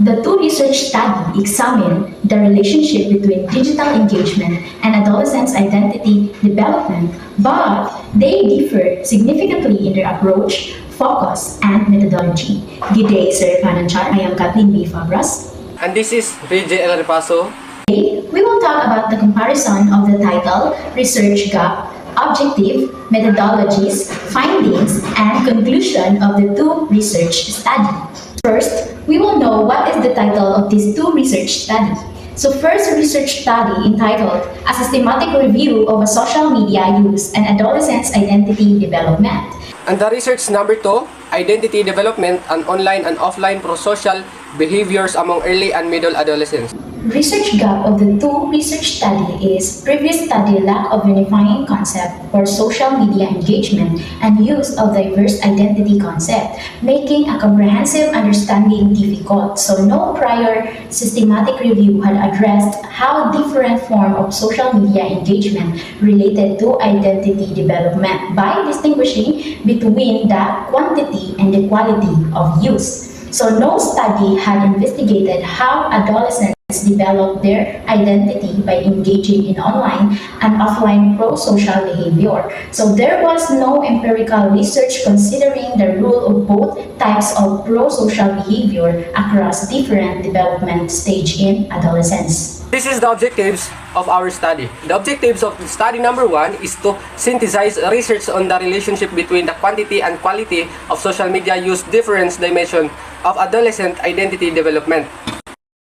The two research studies examine the relationship between digital engagement and adolescents' identity development, but they differ significantly in their approach, focus, and methodology. Good day, Sir Pananchar. I am Kathlene Fabros. And this is Redgie Repaso. Today, we will talk about the comparison of the title, Research Gap, Objective, Methodologies, Findings, and Conclusion of the two research studies. First, we will know what is the title of these two research studies. So first research study entitled A Systematic Review of a Social Media Use and Adolescents' Identity Development. And the research number 2, Identity Development and Online and Offline Pro-Social Behaviors Among Early and Middle Adolescents. Research gap of the two research study is previous study lack of unifying concept for social media engagement and use of diverse identity concept, making a comprehensive understanding difficult. So no prior systematic review had addressed how different form of social media engagement related to identity development by distinguishing between the quantity and the quality of use. So no study had investigated how adolescents develop their identity by engaging in online and offline pro-social behavior. So there was no empirical research considering the role of both types of pro-social behavior across different development stage in adolescence. This is the objectives of our study. The objectives of study number 1 is to synthesize research on the relationship between the quantity and quality of social media use difference dimension of adolescent identity development.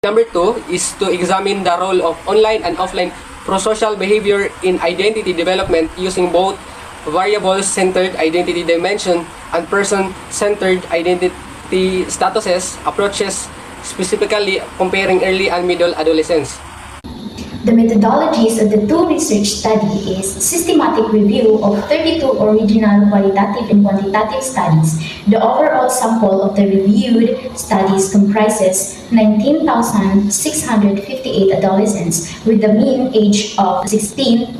Number 2 is to examine the role of online and offline pro-social behavior in identity development using both variable-centered identity dimension and person-centered identity statuses approaches, specifically comparing early and middle adolescents. The methodologies of the two research study is systematic review of 32 original qualitative and quantitative studies. The overall sample of the reviewed studies comprises 19,658 adolescents with the mean age of 16.42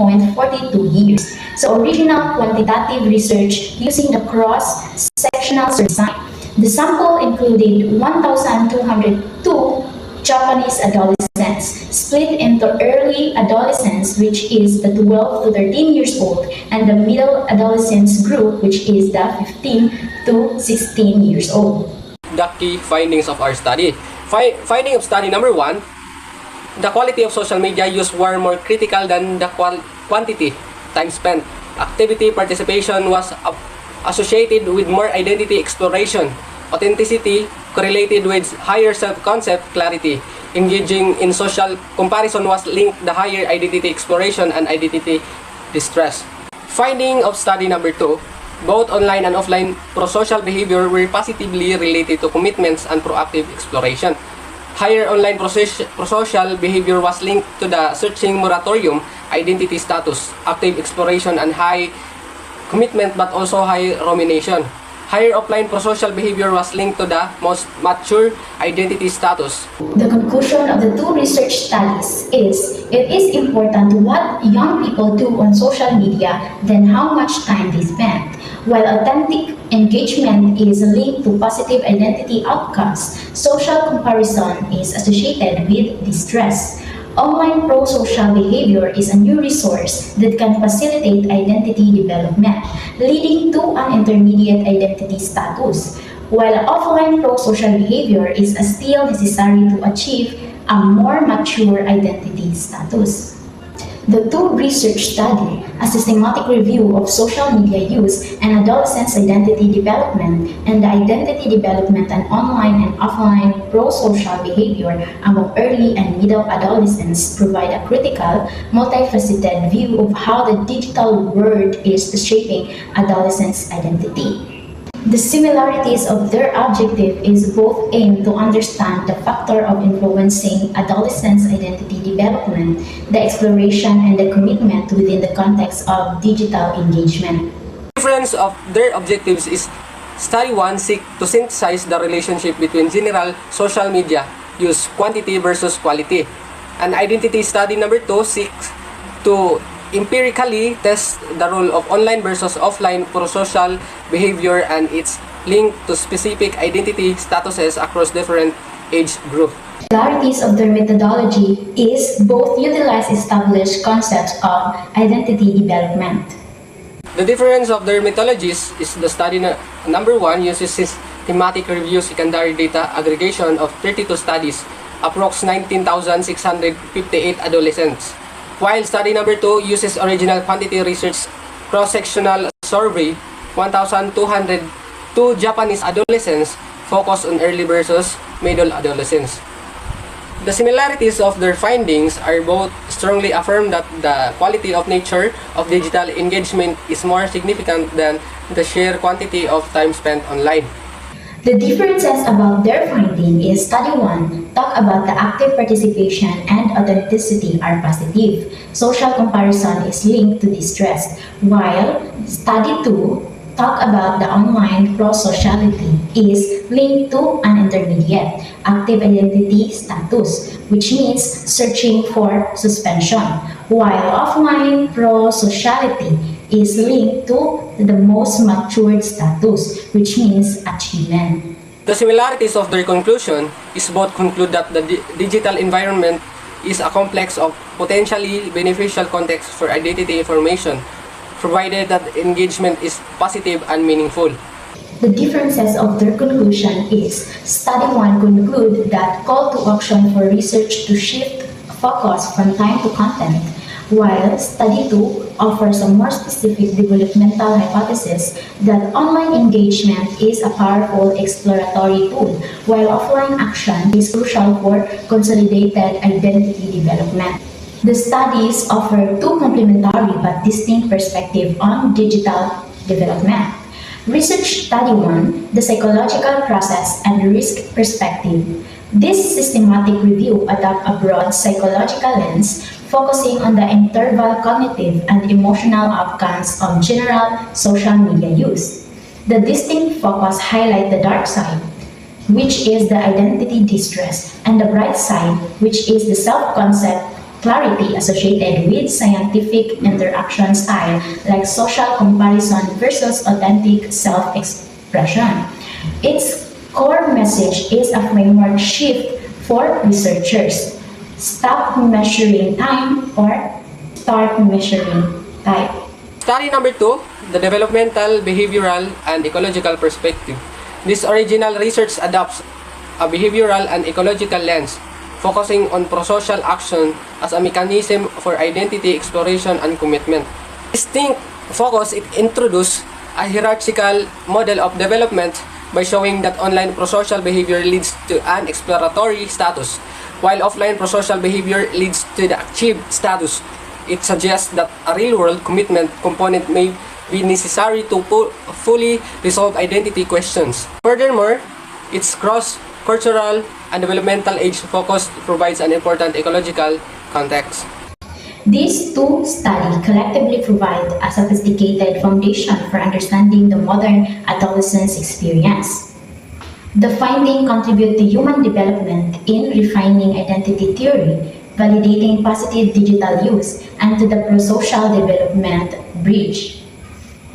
years. So original quantitative research using the cross-sectional design. The sample included 1,202 Japanese adolescents, split into early adolescents, which is the 12 to 13 years old, and the middle adolescents group, which is the 15 to 16 years old. The key findings of our study. Finding of study number 1, the quality of social media use were more critical than the quantity, time spent. Activity participation was associated with more identity exploration. Authenticity correlated with higher self-concept clarity. Engaging in social comparison was linked to higher identity exploration and identity distress. Finding of study number 2, both online and offline pro-social behavior were positively related to commitments and proactive exploration. Higher online pro-social behavior was linked to the searching moratorium, identity status, active exploration, and high commitment but also high rumination. Higher offline pro-social behavior was linked to the most mature identity status. The conclusion of the two research studies is it is important what young people do on social media than how much time they spend. While authentic engagement is linked to positive identity outcomes, social comparison is associated with distress. Online pro-social behavior is a new resource that can facilitate identity development, leading to an intermediate identity status, while offline pro-social behavior is still necessary to achieve a more mature identity status. The two research study, a systematic review of social media use and adolescents' identity development, and the identity development and online and offline pro-social behavior among early and middle adolescents, provide a critical, multifaceted view of how the digital world is shaping adolescents' identity. The similarities of their objective is both aim to understand the factor of influencing adolescents' identity development, the exploration and the commitment within the context of digital engagement. The difference of their objectives is study 1 seek to synthesize the relationship between general social media use quantity versus quality. And identity study number 2 seeks to empirically test the role of online versus offline pro-social behavior and its link to specific identity statuses across different age group. Similarities of their methodology is both utilize established concepts of identity development. The difference of their methodologies is the study number 1 uses systematic review secondary data aggregation of 32 studies, approx 19,658 adolescents, while study number 2 uses original quantity research cross-sectional survey 1,202 Japanese adolescents focused on early versus middle adolescence. The similarities of their findings are both strongly affirm that the quality of nature of digital engagement is more significant than the sheer quantity of time spent online. The differences about their finding is study 1 talk about the active participation and authenticity are positive. Social comparison is linked to distress, while study 2 talk about the online pro-sociality is linked to an intermediate, active identity status, which means searching for suspension, while offline pro-sociality is linked to the most matured status, which means achievement. The similarities of their conclusion is both conclude that the digital environment is a complex of potentially beneficial context for identity information, provided that engagement is positive and meaningful. The differences of their conclusion is study 1 conclude that call to action for research to shift focus from time to content, while study 2 offers a more specific developmental hypothesis that online engagement is a powerful exploratory tool, while offline action is crucial for consolidated identity development. The studies offer two complementary but distinct perspectives on digital development. Research study 1, the psychological process and risk perspective. This systematic review adopts a broad psychological lens, focusing on the interval cognitive and emotional outcomes of general social media use. The distinct focus highlight the dark side, which is the identity distress, and the bright side, which is the self-concept clarity associated with scientific interaction style like social comparison versus authentic self-expression. Its core message is a framework shift for researchers. Stop measuring time or start measuring type. Study number 2, the developmental, behavioral, and ecological perspective. This original research adopts a behavioral and ecological lens, focusing on prosocial action as a mechanism for identity exploration and commitment. Distinct focus, it introduced a hierarchical model of development by showing that online prosocial behavior leads to an exploratory status, while offline prosocial behavior leads to the achieved status. It suggests that a real-world commitment component may be necessary to fully resolve identity questions. Furthermore, its cross-cultural and developmental age focus provides an important ecological context. These two studies collectively provide a sophisticated foundation for understanding the modern adolescence experience. The findings contribute to human development in refining identity theory, validating positive digital use, and to the prosocial development bridge.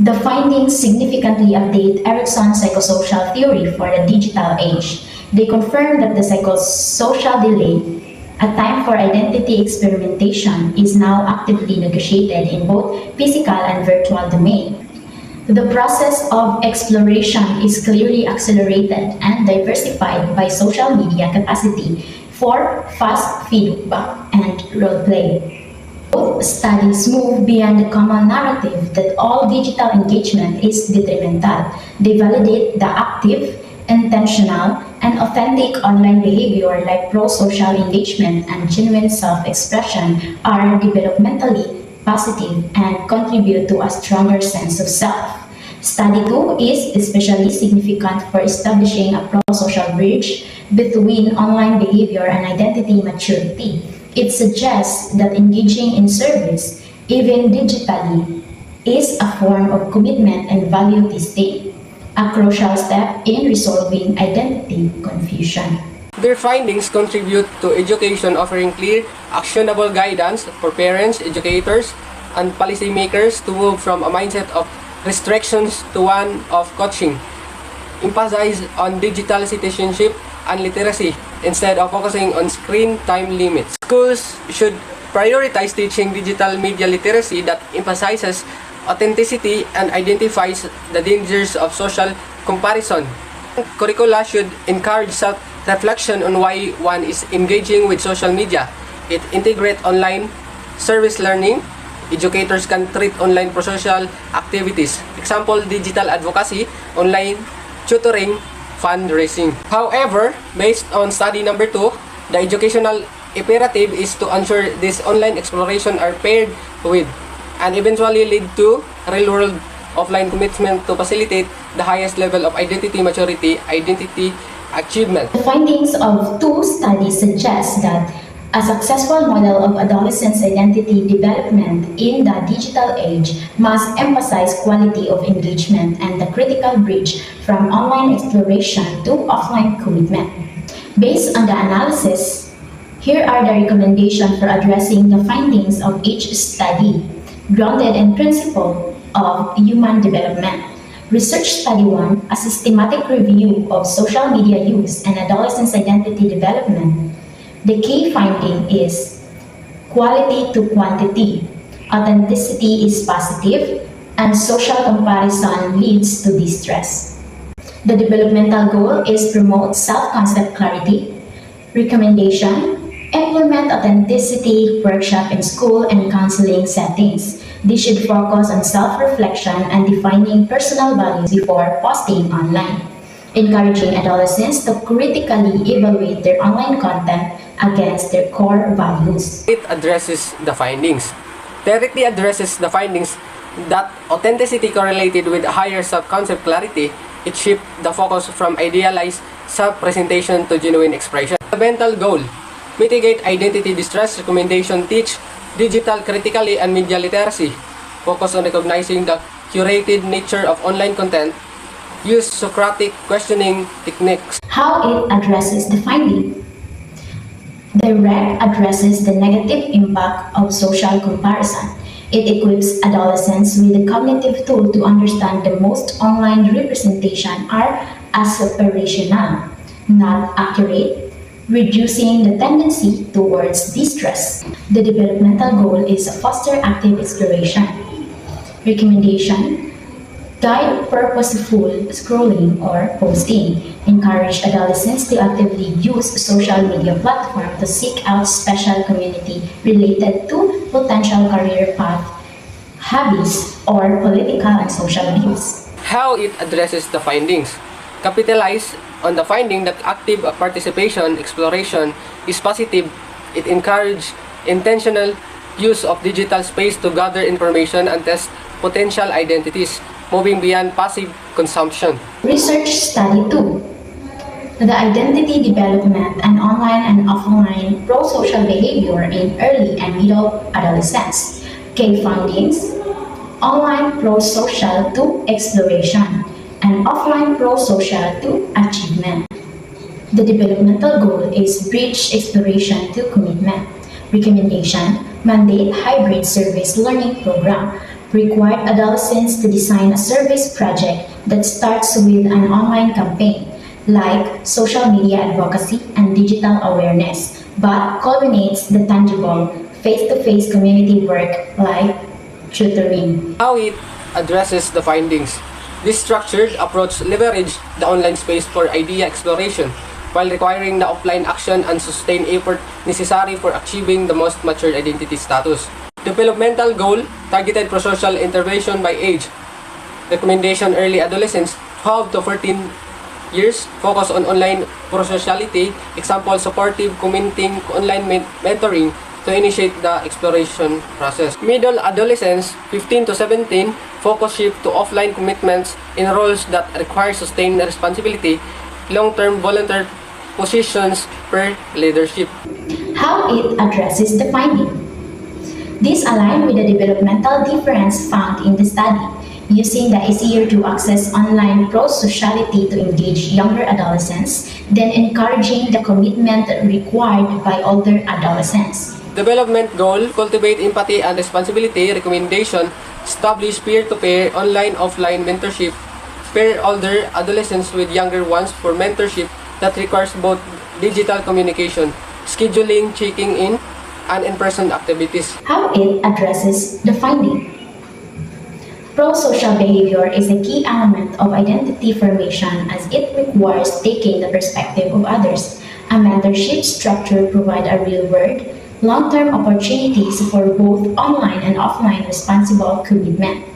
The findings significantly update Erickson's psychosocial theory for the digital age. They confirm that the psychosocial delay, a time for identity experimentation, is now actively negotiated in both physical and virtual domain. The process of exploration is clearly accelerated and diversified by social media capacity for fast feedback and role-play. Both studies move beyond the common narrative that all digital engagement is detrimental. They validate the active, intentional, and authentic online behavior like pro-social engagement and genuine self-expression are developmentally positive and contribute to a stronger sense of self. Study 2 is especially significant for establishing a pro-social bridge between online behavior and identity maturity. It suggests that engaging in service, even digitally, is a form of commitment and value distinct, a crucial step in resolving identity confusion. Their findings contribute to education, offering clear, actionable guidance for parents, educators, and policymakers to move from a mindset of restrictions to one of coaching, emphasize on digital citizenship and literacy, instead of focusing on screen time limits. Schools should prioritize teaching digital media literacy that emphasizes authenticity and identifies the dangers of social comparison. Curricula should encourage self-reflection on why one is engaging with social media. It integrates online service learning. Educators can treat online prosocial activities. Example, digital advocacy, online tutoring, fundraising. However, based on study number 2, the educational imperative is to ensure this online exploration are paired with and eventually lead to real-world offline commitment to facilitate the highest level of identity maturity, identity achievement. The findings of 2 studies suggest that a successful model of adolescents' identity development in the digital age must emphasize quality of engagement and the critical bridge from online exploration to offline commitment. Based on the analysis, here are the recommendations for addressing the findings of each study, grounded in principle of human development. Research Study 1, a systematic review of social media use and adolescents' identity development. The key finding is quality to quantity, authenticity is positive, and social comparison leads to distress. The developmental goal is promote self-concept clarity. Recommendation, implement authenticity workshop in school and counseling settings. This should focus on self-reflection and defining personal values before posting online. Encouraging adolescents to critically evaluate their online content against their core values. It addresses the findings. Directly addresses the findings that authenticity correlated with higher self-concept clarity. It shifts the focus from idealized self-presentation to genuine expression. The mental goal, mitigate identity distress. Recommendation, teach digital critically and media literacy. Focus on recognizing the curated nature of online content. Use Socratic questioning techniques. How it addresses the finding. The REC addresses the negative impact of social comparison. It equips adolescents with a cognitive tool to understand the most online representation are aspirational, not accurate, reducing the tendency towards distress. The developmental goal is foster active exploration. Recommendation, guide purposeful scrolling or posting. Encourage adolescents to actively use social media platforms to seek out special community related to potential career path, hobbies, or political and social views. How it addresses the findings. Capitalize on the finding that active participation, exploration is positive. It encourages intentional use of digital space to gather information and test potential identities, moving beyond passive consumption. Research Study 2. The identity development and online and offline pro-social behavior in early and middle adolescents. Key findings, online pro-social to exploration and offline pro-social to achievement. The developmental goal is bridge exploration to commitment. Recommendation, mandate hybrid service learning program. Require adolescents to design a service project that starts with an online campaign, like social media advocacy and digital awareness, but culminates the tangible, face-to-face community work like tutoring. How it addresses the findings. This structured approach leverages the online space for idea exploration, while requiring the offline action and sustained effort necessary for achieving the most mature identity status. Developmental goal, targeted prosocial intervention by age. Recommendation, early adolescents, 12 to 14 years, focus on online prosociality, example, supportive commenting, online mentoring to initiate the exploration process. Middle adolescents, 15 to 17, focus shift to offline commitments in roles that require sustained responsibility, long-term volunteer positions per leadership. How it addresses the finding. This aligns with the developmental difference found in the study, using the easier to access online pro-sociality to engage younger adolescents, then encouraging the commitment required by older adolescents. Development goal, cultivate empathy and responsibility. Recommendation, establish peer-to-peer, online-offline mentorship, pair older adolescents with younger ones for mentorship, that requires both digital communication, scheduling, checking in, and in-person activities. How it addresses the finding. Pro-social behavior is a key element of identity formation as it requires taking the perspective of others. A mentorship structure provides a real-world, long-term opportunities for both online and offline responsible commitment.